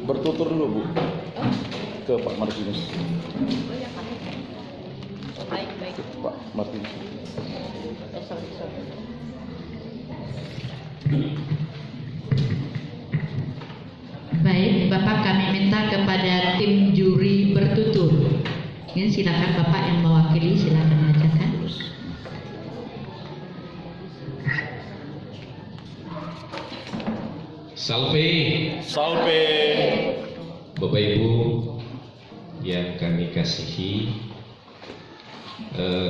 Bertutur dulu Bu ke Pak Martinus. Oh ya Pak. Baik. Ke Pak Martinus. Sorry. Baik, Bapak, kami minta kepada tim juri bertutur. Ini silakan Bapak yang mewakili, silakan bacakan. Salve. Bapak Ibu yang kami kasihi,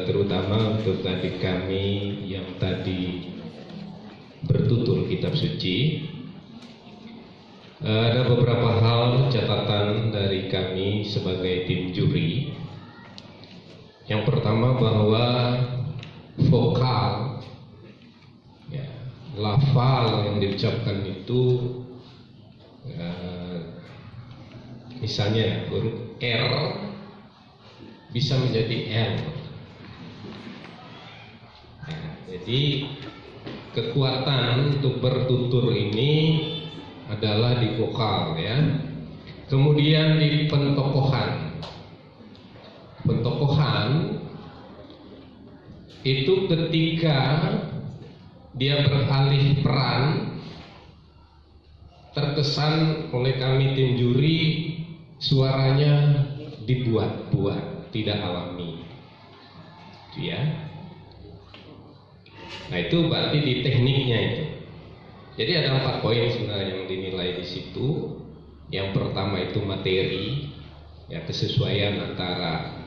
terutama untuk adik kami yang tadi bertutur kitab suci, ada beberapa hal catatan dari kami sebagai tim juri. Yang pertama bahwa vokal, lafal yang diucapkan itu misalnya huruf R bisa menjadi L. Jadi kekuatan untuk bertutur ini adalah di vokal ya. Kemudian di pentokohan itu ketika dia beralih peran, terkesan oleh kami tim juri suaranya dibuat-buat, tidak alami, itu ya. Nah itu berarti di tekniknya itu. Jadi ada 4 poin sebenarnya yang dinilai di situ. Yang pertama itu materi, ya, kesesuaian antara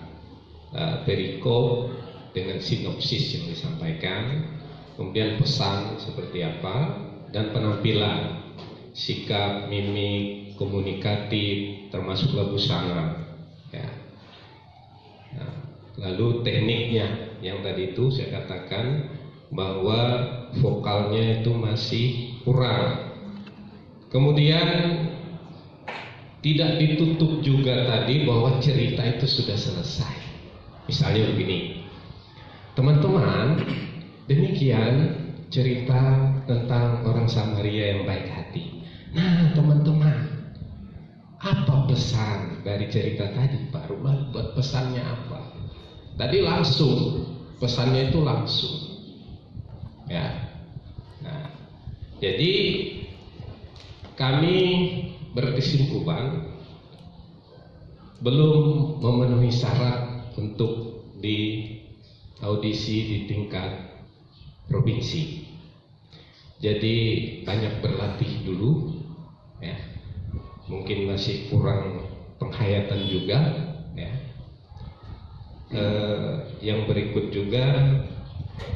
perikop dengan sinopsis yang disampaikan. Kemudian pesan seperti apa, dan penampilan, sikap, mimik, komunikatif, termasuklah busana. Ya. Nah, lalu tekniknya yang tadi itu saya katakan bahwa vokalnya itu masih kurang. Kemudian tidak ditutup juga tadi bahwa cerita itu sudah selesai. Misalnya begini, teman-teman, demikian cerita tentang orang Samaria yang baik hati. Nah teman-teman, apa pesan dari cerita tadi Pak Rumah? Buat pesannya apa? Tadi langsung, pesannya itu langsung ya. Nah, jadi kami berkesimpulan belum memenuhi syarat untuk di audisi di tingkat provinsi. Jadi banyak berlatih dulu ya. Mungkin masih kurang penghayatan juga ya. Yang berikut juga,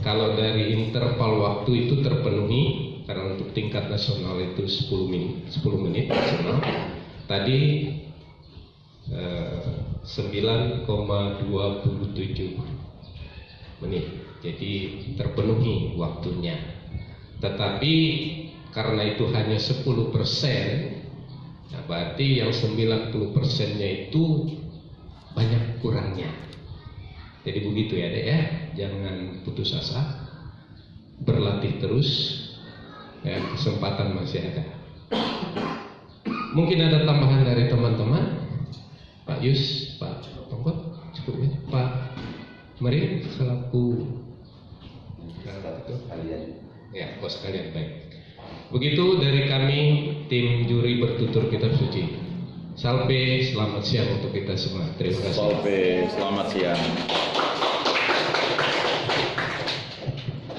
kalau dari interval waktu itu terpenuhi, karena untuk tingkat nasional itu 10 menit maksimal. Tadi 9,27 menit. Jadi terpenuhi waktunya. Tetapi karena itu hanya 10%, nah berarti yang 90%-nya itu banyak kurangnya. Jadi begitu ya Dek ya, jangan putus asa, berlatih terus ya, kesempatan masih ada. Mungkin ada tambahan dari teman-teman, Pak Yus, Pak Tongkot, cukup ya, Pak Mari selaku ya bos kalian, baik. Begitu dari kami tim juri bertutur kitab suci. Salve, selamat siang untuk kita semua. Terima kasih. Salve, selamat siang.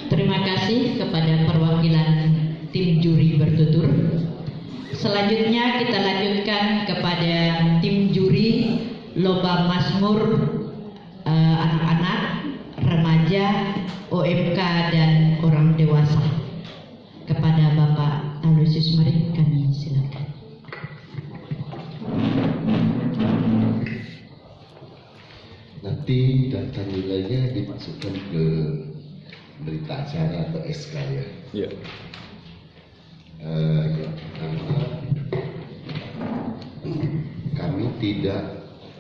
Terima kasih kepada perwakilan tim juri bertutur. Selanjutnya kita lanjutkan kepada tim juri lomba mazmur anak-anak, remaja, OMK dan orang dewasa. Kepada Bapak Aloysius Marik kami silakan. Nanti data nilainya dimasukkan ke berita acara atau SK ya. Iya. Yang pertama, kami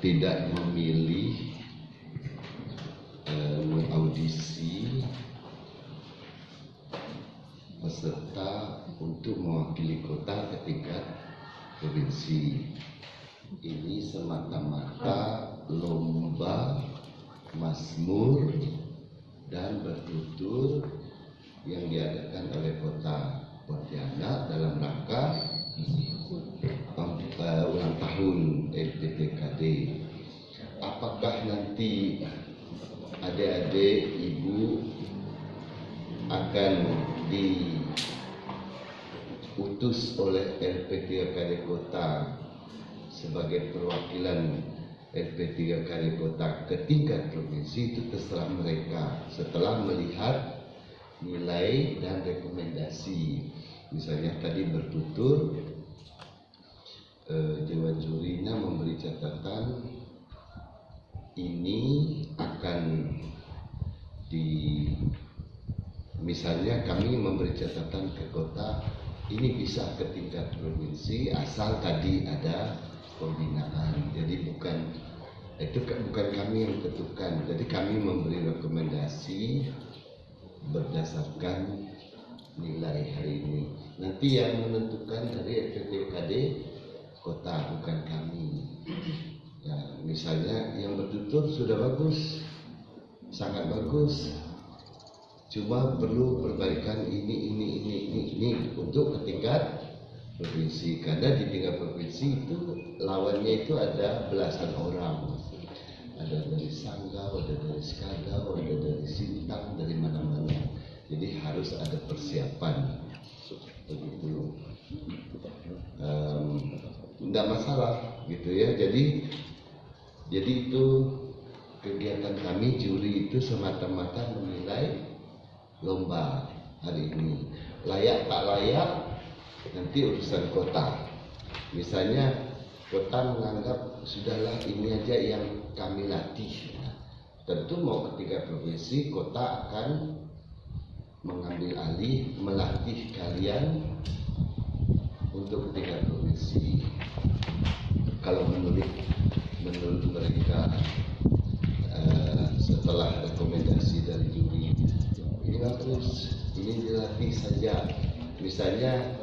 tidak memilih mengaudisi peserta untuk mewakili kota ketika provinsi. Ini semata-mata lomba Mazmur dan bertutur yang diadakan oleh Kota Pontianak dalam rangka ulang tahun LPTKD. Apakah nanti adik-adik ibu akan diutus oleh LP3KD Kota sebagai perwakilan LP3KD Kota ke tingkat provinsi? Itu terserah mereka setelah melihat nilai dan rekomendasi. Misalnya tadi bertutur, Dewan Jurinya memberi catatan ini akan misalnya kami memberi catatan ke kota, ini bisa ke tingkat provinsi asal tadi ada pembinaan. Jadi bukan kami yang tentukan. Jadi kami memberi rekomendasi berdasarkan nilai hari ini. Nanti yang menentukan dari LPTKD kota, bukan kami. Ya, misalnya yang bertutur sudah bagus, sangat bagus. Cuma perlu perbaikan ini untuk ke tingkat provinsi. Karena di tingkat provinsi itu lawannya itu ada belasan orang. Ada dari Sanggau, ada dari Skadau, ada dari Sintang, dari mana-mana. Jadi harus ada persiapan. Begitu. Tidak masalah gitu ya. Jadi itu kegiatan kami juri itu semata-mata menilai lomba hari ini. Layak tak layak nanti urusan kota. Misalnya kota menganggap sudahlah ini aja yang kami latih. Tentu mau ketiga provinsi, kota akan mengambil alih melatih kalian untuk ketiga provinsi. Kalau menurut mereka setelah rekomendasi dari juri, ini bagus, ini dilatih saja. Misalnya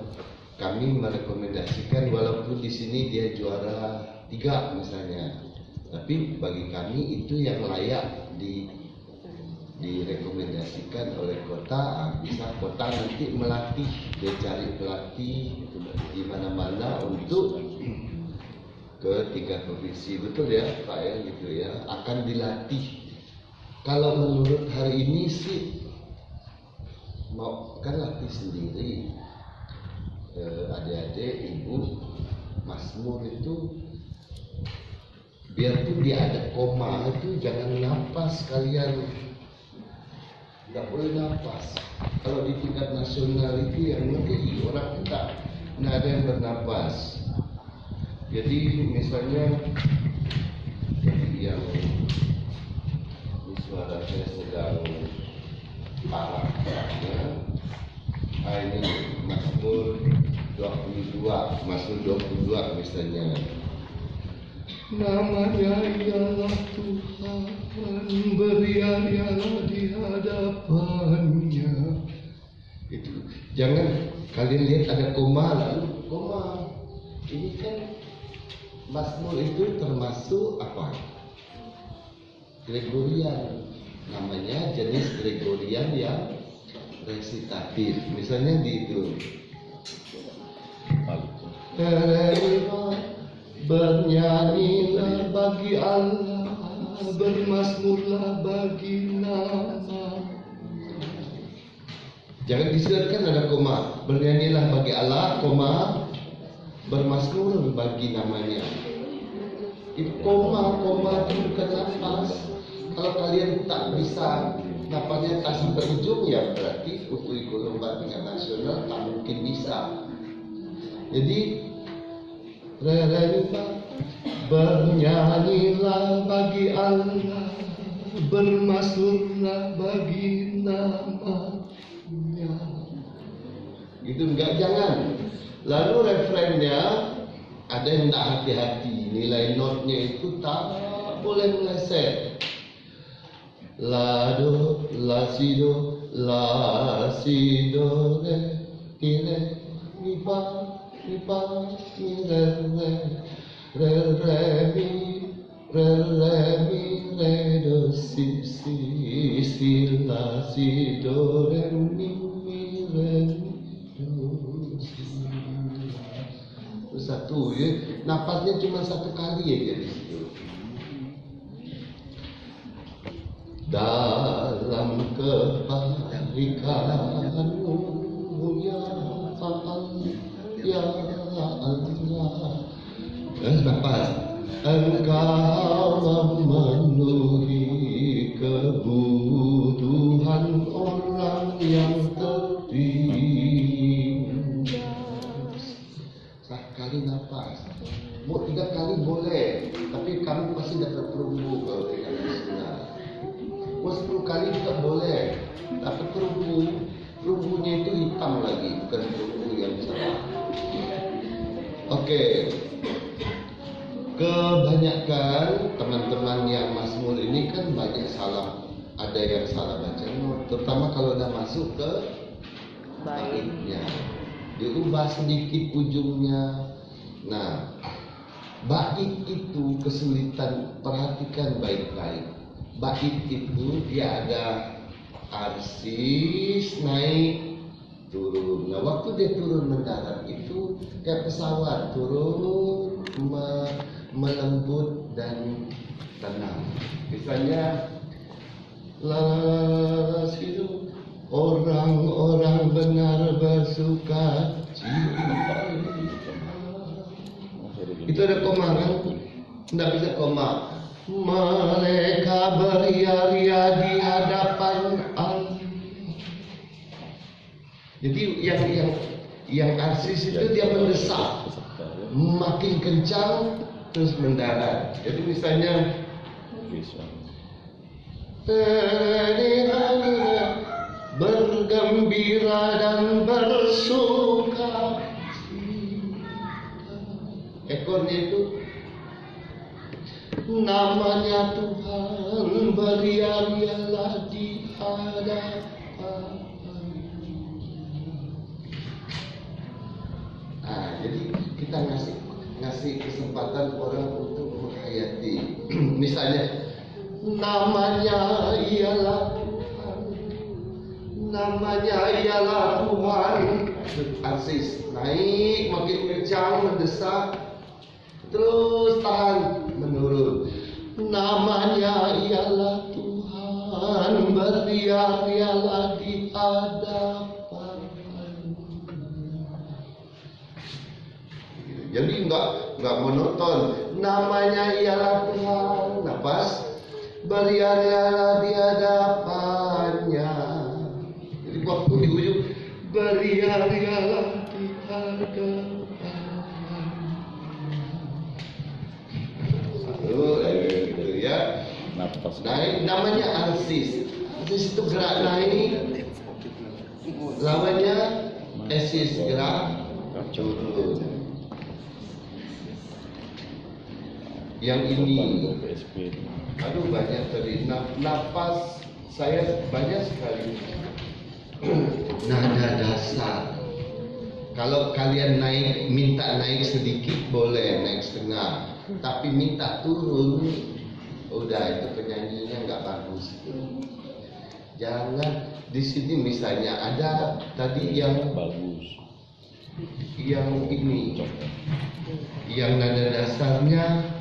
kami merekomendasikan walaupun di sini dia juara 3 misalnya, tapi bagi kami itu yang layak direkomendasikan oleh kota. Bisa kota nanti melatih, dia cari pelatih di mana-mana untuk ke 3 provinsi. Betul ya Pak ya, gitu ya, akan dilatih. Kalau menurut hari ini sih mau kan latih sendiri. Adik-adik ibu Mazmur itu biarpun dia ada koma itu jangan napas kalian, nggak boleh napas. Kalau di tingkat nasional itu yang ngeri orang kita nggak ada yang bernapas. Jadi misalnya yang suara saya sedang parah ya. Ini Mazmur 22, Mazmur 22 misalnya. Namanya ialah Tuhan, berialah di hadapannya. Itu jangan kalian lihat ada koma lalu koma. Ini kan Mazmur itu termasuk apa? Gregorian, namanya jenis Gregorian yang resitatif. Misalnya di itu bernyanyilah bagi Allah, bermazmurlah bagi nama. Jangan disiarkan ada koma. Bernyanyilah bagi Allah, koma, bermazmur bagi namanya. Itu koma itu bukan nafas. Kalau kalian tak bisa napasnya kasih berujung, ya berarti untuk ikut lomba tingkat nasional tak mungkin bisa. Jadi bernyanyilah bagi Allah, bermazmurlah bagi namanya. Itu enggak, jangan. Lalu refrennya ada yang tak hati-hati, nilai notnya itu tak boleh meleset. La do, la si do, re, ti re, mi fa. mi fa mi re mi do si la si do re mi re do si. Satu ya, napasnya cuma satu kali aja di situ. Dalam kebaikanmu ya Allah, napas. Engkau memenuhi kebutuhan orang yang tertindas. Sekali napas, mau 3 kali boleh, tapi kamu pasti dapat perunggu kalau tidak bisa. Mau 10 kali juga boleh, tapi perunggunya itu hitam lagi, bukan perunggu yang cerah. Oke. Kebanyakan teman-teman yang Mazmur ini kan banyak salah, ada yang salah baca not, terutama kalau udah masuk ke baitnya, diubah sedikit ujungnya. Nah, bait itu kesulitan, perhatikan baik-baik. Bait itu dia ada arsis naik turun. Nah, waktu dia turun mendarat itu kayak pesawat turun melembut dan tenang. Misalnya situ orang-orang benar bersuka cita. Itu ada koma kan? Tidak bisa koma. Mereka beria-ria di hadapan Allah. Jadi yang arsis itu dia mendesak, makin kencang terus mendarat. Jadi misalnya bergembira dan bersuka cita. Ekornya itu namanya Tuhan, beria-rialah di hadapan. Nah, jadi kita ngasih kesempatan orang untuk menghayati. Misalnya namanya ialah Tuhan, namanya ialah Tuhan. Arsis naik makin kencang mendesak, terus tahan menurun. Namanya ialah Tuhan, beria-rialah di hadapan. Jadi nggak monoton. Namanya ialah Tuhan, napas, beria-rialah di hadapannya. Jadi waktu di ujung beria-rialah di hadapannya. Gitu ya. Naik namanya arsis. Arsis itu gerak naik. Lawannya esis gerak turun. Yang ini, aduh banyak tadi. Napas saya banyak sekali. Nada dasar. Kalau kalian minta naik sedikit boleh, naik setengah. Tapi minta turun, udah itu penyanyinya nggak bagus. Jangan di sini misalnya ada tadi yang bagus, yang ini, yang nada dasarnya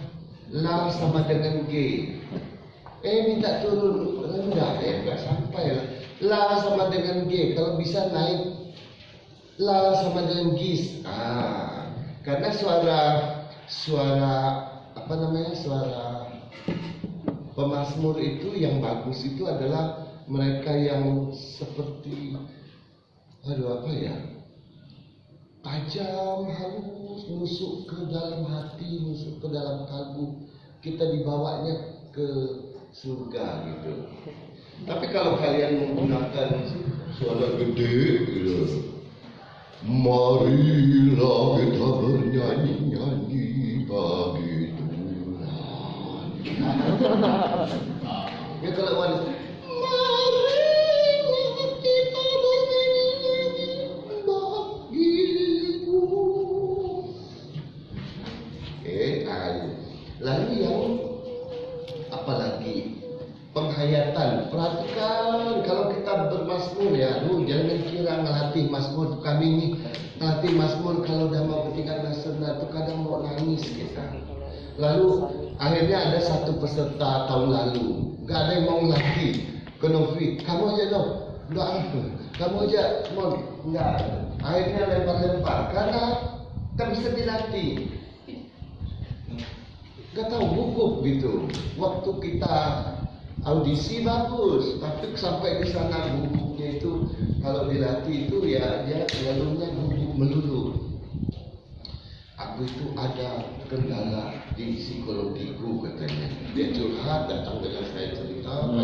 la sama dengan G. Minta turun rendah ya, nggak sampai lah. La sama dengan G, kalau bisa naik la sama dengan gis. Karena suara apa namanya, suara pemazmur itu yang bagus itu adalah mereka yang seperti apa ya, tajam, halus, nusuk ke dalam hati, nusuk ke dalam kalbu, kita dibawanya ke surga gitu. Tapi kalau kalian menggunakan suara gede gitu, marilah kita bernyanyi-nyanyi bagi Tuhan. Ya kalau wanita, marilah kita bernyanyi-nyanyi bagi Tuhan. kayu. Lalu yang apalagi penghayatan. Perhatikan kalau kita bermazmur ya, jangan kira ngelatih mazmur kami ini ngelatih mazmur kalau udah mau ketingkat nasional itu kadang mau nangis kita. Lalu akhirnya ada satu peserta tahun lalu, nggak ada yang mau ngelatih ke Novi, kamu aja dong, nggak kamu aja mau nggak. Akhirnya lempar-lempar karena tak bisa dilatih. Gak tahu gugup gitu. Waktu kita audisi bagus, tapi sampai di sana gugupnya itu kalau dilatih itu ya dia jalurnya gugup melulu. Aku itu ada kendala di psikologiku katanya. Dia curhat datang dengan saya cerita.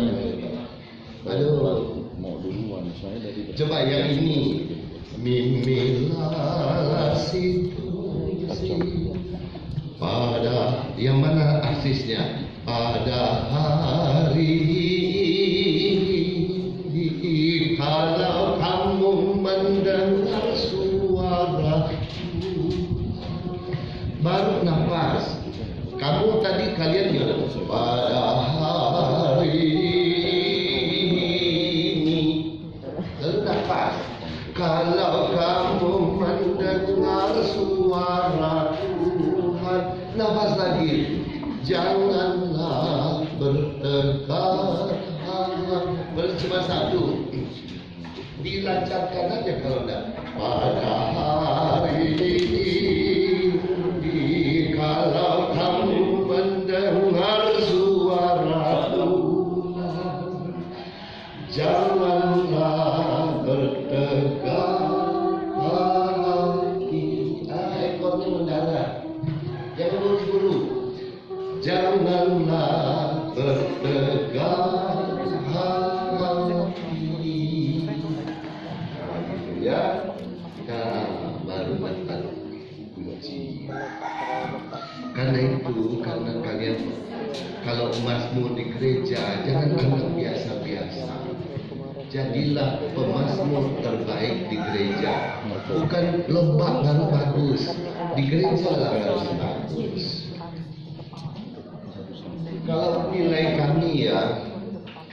Aduh, mau duluan saya dari. Coba yang ini. Mimilah situasi pada yang mana aksisnya pada hari ini kalau kamu mendengar suara baru nafas. Kamu tadi kalian juga pada hari ini lalu nafas. Kalau kamu mendengar suara Tuhan, nafas lagi. Janganlah bertekad cuma satu. Dilancarkan aja kalau enggak. Pada hari ini, kalau kamu mendengar suara Tuhan, janganlah bertegak hati. Ekornya mendarat. Jangan buru-buru. Janganlah bertegak hati. Ya, baru dapat kunci. Karena itu, karena kalian kalau mazmur di gereja jangan anggap biasa-biasa. Jadilah pemazmur terbaik di gereja. Bukan lomba harus bagus, di gereja lah harus bagus. Kalau nilai kami ya,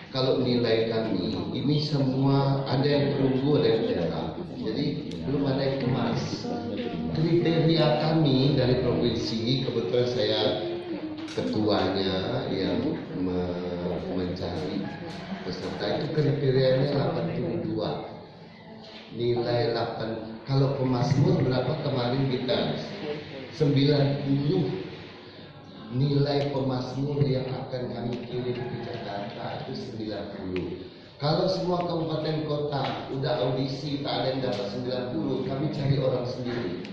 kalau nilai kami ini semua ada yang perunggu, ada yang perak. Jadi belum ada yang emas. Kriteria kami dari provinsi, kebetulan saya ketuanya yang mencari peserta itu kriterianya 82. Nilai 8. Kalau pemazmur berapa kemarin kita? 90. Nilai pemazmur yang akan kami kirim ke Jakarta itu 90. Kalau semua kabupaten kota udah audisi tak ada yang dapat 90, kami cari orang sendiri.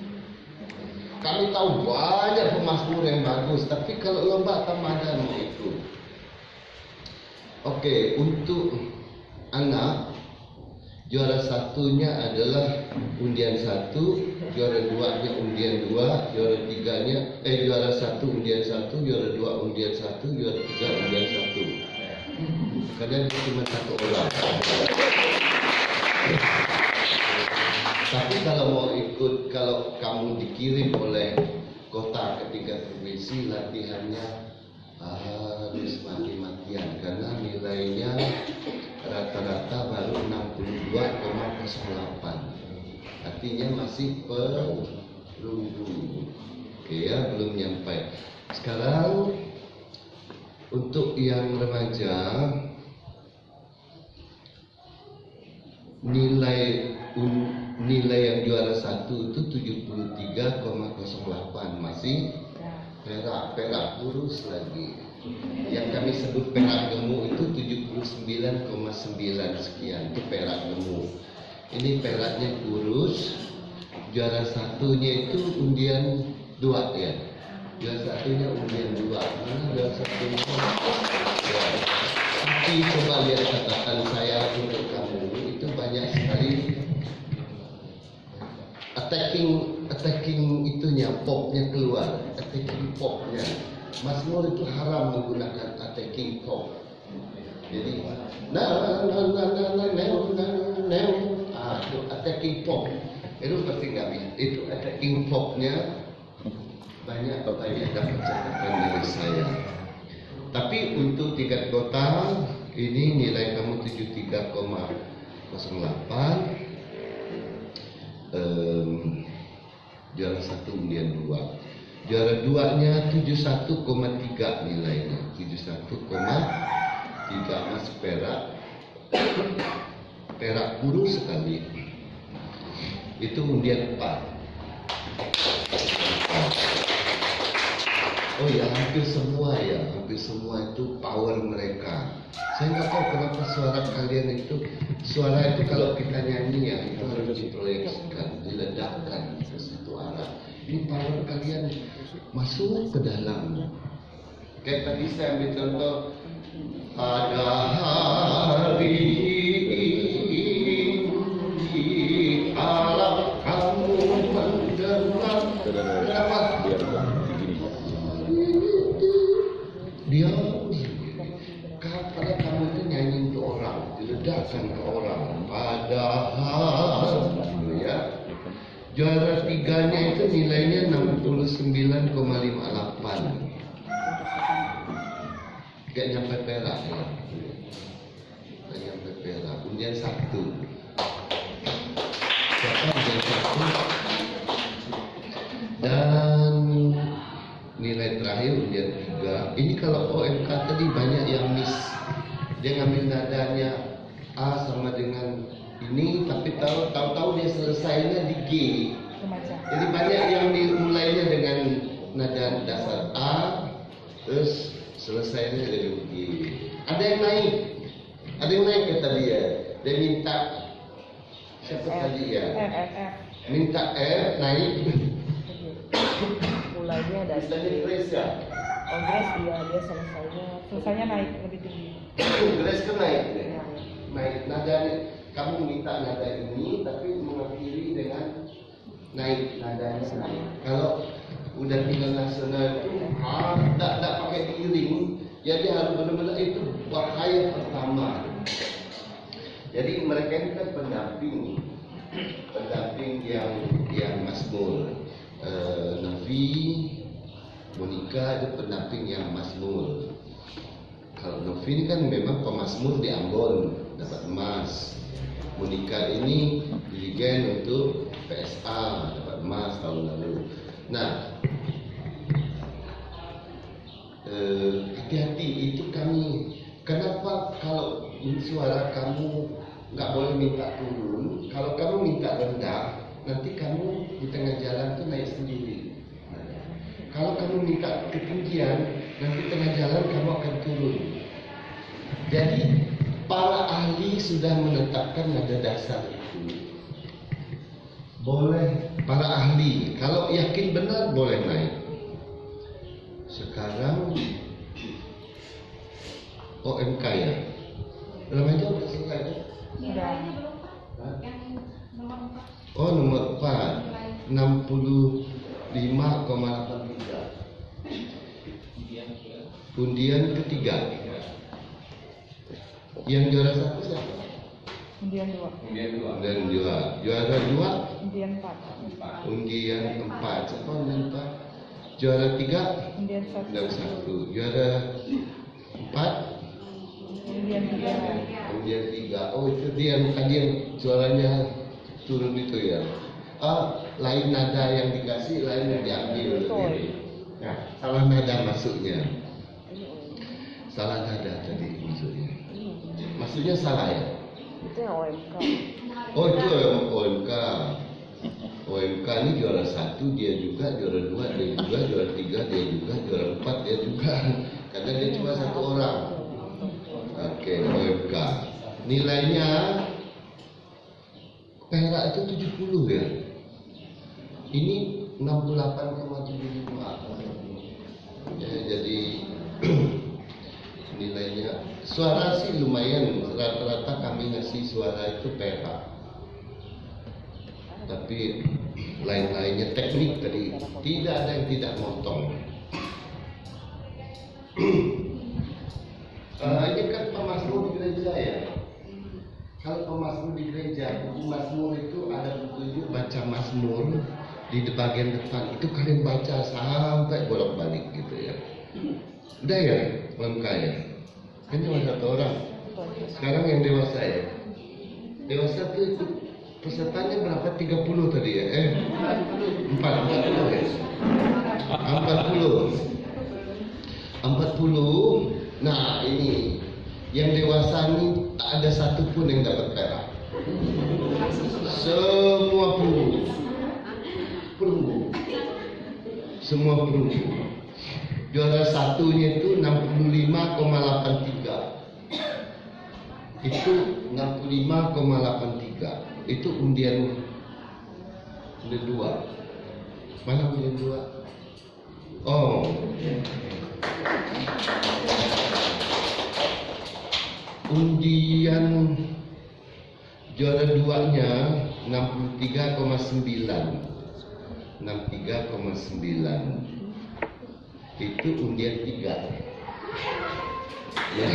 Kami tahu banyak pemazmur yang bagus, tapi kalau lomba Ramadan mau ikut. Oke, untuk anak juara satunya adalah undian 1, juara 2-nya undian 2, juara 3-nya juara 1 undian 1, juara 2 undian 1, juara 3 undian 1. Kadang cuma 1 orang. Tapi kalau mau ikut, kalau kamu dikirim oleh kota ke tingkat provinsi, latihannya harus mati-matian karena nilainya rata-rata baru 62,08. Artinya masih perunggu. Oke ya, belum nyampe. Sekarang untuk yang remaja, nilai yang juara 1 itu 73,08, masih perak lurus lagi. Yang kami sebut perak gemuk itu 79,9 sekian, itu perak gemuk. Ini peraknya kurus. Juara satunya itu undian 2 ya. Juara satunya undian 2. Mana juara satunya? Ya. Tapi coba lihat catatan saya untuk kamu, itu banyak sekali attacking itunya, popnya keluar, attacking popnya. Mazmur itu haram menggunakan attacking pop. Jadi itu attacking pop. Itu pasti nggak bisa. Itu attacking popnya banyak dapat catatan dari saya. Tapi untuk tingkat kota ini nilai kamu 73,08. Juara 1 undian 2. Juara 2-nya 71,3 nilainya. 71,3 emas perak. Perak kurus sekali. Itu undian 4. Oh ya, hampir semua itu power mereka. Saya nggak tahu kenapa suara itu kalau kita nyanyi ya itu harus diproyeksikan, diledakkan ke satu arah. Ini power kalian masuk ke dalam. Kayak tadi saya ambil contoh, ada hari ini alam kamu mendengar. Kenapa? Dia kalau kamu itu nyanyi untuk orang, diledakkan ke orang. Padahal ya, juara 3-nya itu nilainya 69,58. Gak nyampe perak ya. Gak nyampe perak. Undian 1. Siapa undian 1? Dan nilai terakhir undian 3. Ini kalau OMK tadi banyak yang miss. Dia ngambil nadanya A sama dengan ini, tapi tahu-tahu dia selesainya di G. Jadi banyak yang dimulainya dengan nada dasar A, terus selesainya dari G. Ada yang naik kata dia. Dia minta siapa tadi ya? Minta F naik. Mulainya dari Grace ya? Grace, iya, dia selesainya naik lebih tinggi. Grace kan naik deh. Naik nada, kamu minta nada ini tapi mengakhiri dengan naik nadanya naik. Kalau udah tinggal nasional itu tak pakai diiring, jadi harus benar-benar itu bahaya pertama. Jadi mereka ini kan pendamping yang Mazmur. Novi, Monica itu pendamping yang Mazmur. Kalau Novi ini kan memang pemazmur di Ambon, dapat emas. Monica ini dirigen untuk PSA, dapat emas tahun lalu. Nah, hati-hati itu kami. Kenapa kalau suara kamu nggak boleh minta turun? Kalau kamu minta rendah, nanti kamu di tengah jalan tuh naik sendiri. Kalau kamu minta ketinggian, nanti tengah jalan kamu akan turun. Jadi para ahli sudah menetapkan nada dasar itu. Boleh para ahli, kalau yakin benar boleh naik. Sekarang OMK ya. Belum aja udah selesai ya? Oh nomor 4 65,83. Undian ketiga. Yang juara 1 siapa? Undian 2. Juara 2? Undian 4. Undian 4. Siapa undian 4? Juara 3? Undian 1. Juara 4? Undian 3. Undian 3. Oh itu dia tadi yang suaranya turun itu ya. Lain nada yang dikasih, lain yang diambil. Nah, salah nada masuknya. Salah nada tadi masuknya. Maksudnya salah ya? Itu yang OMK. Oh itu OMK. OMK ini juara 1 dia juga, juara 2 dia juga, juara 3 dia juga, juara 4 dia juga. Karena dia cuma 1 orang. Oke, OMK. Nilainya perak itu 70 ya. Ini 68,75. Ya, jadi nilainya suara sih lumayan, rata-rata kami ngasih suara itu perak. Tapi lain-lainnya teknik tadi tidak ada yang tidak motong. Ini kan pemazmur di gereja ya. Kalau pemazmur di gereja, buku mazmur itu ada petunjuk baca mazmur di bagian depan itu kalian baca sampai bolak-balik gitu ya. Udah ya, lengkap ya. Kan cuma satu orang. Sekarang yang dewasa ya. Dewasa tuh itu pesertanya berapa? 30 tadi ya? 40 ya? 40. Nah ini yang dewasa ini tak ada satupun yang dapat perak. Semua perunggu. Semua perunggu. Juara satunya itu 65,83. Itu 65,83. Itu undian kedua. Mana undian dua? Oh. Undian juara duanya 63,9. Itu undian 3 ya,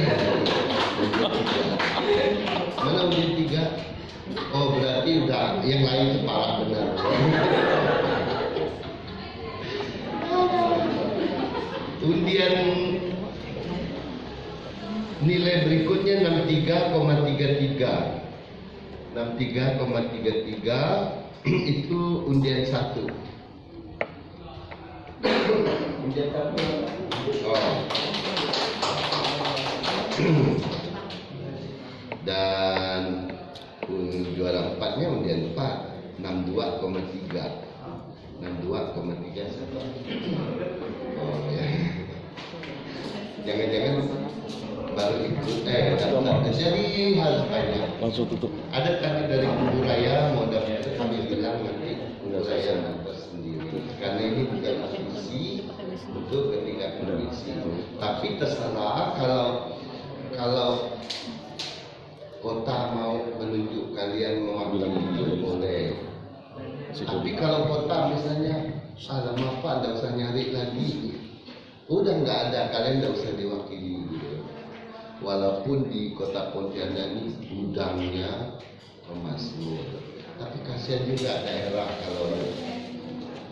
undian 3. Mana undian 3? Oh berarti udah yang lain itu parah benar. Undian nilai berikutnya 63,33. 63,33 itu undian 1. Undian 1. Oh. Dan juara 4-nya undian 4, 62,3. 62,3 siapa? Oh ya. Jangan-jangan baru ikut daftar. Jadi harus banyak. Langsung tutup. Ada tadi dari Kubu Raya mau daftar, kami bilang nanti Kubu Raya daftar sendiri. Karena ini bukan audisi untuk ketika audisi. Tapi terserah kalau kota mau menunjuk kalian mewakili boleh. Tapi kalau kota misalnya alamak Pak, nggak usah nyari lagi. Udah nggak ada, kalian nggak usah diwakili. Walaupun di kota Pontianak ini gudangnya Pemasmur, tapi kasihan juga daerah kalau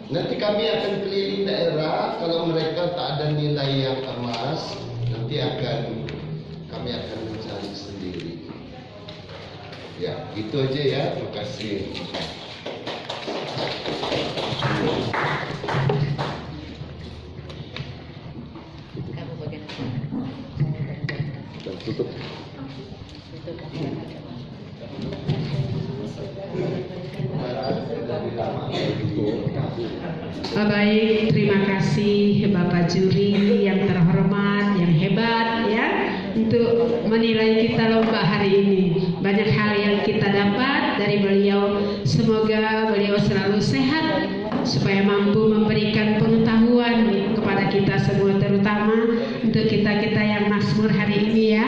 nanti kami akan keliling daerah. Kalau mereka tak ada nilai yang emas, nanti kami akan mencari sendiri. Ya, itu aja ya. Terima kasih. Kamu bagian apa? Dan tutup. Baik, terima kasih Bapak juri yang terhormat, yang hebat ya, untuk menilai kita lomba hari ini. Banyak hal yang kita dapat dari beliau. Semoga beliau selalu sehat supaya mampu memberikan pengetahuan kepada kita semua, terutama untuk kita-kita yang makmur hari ini ya.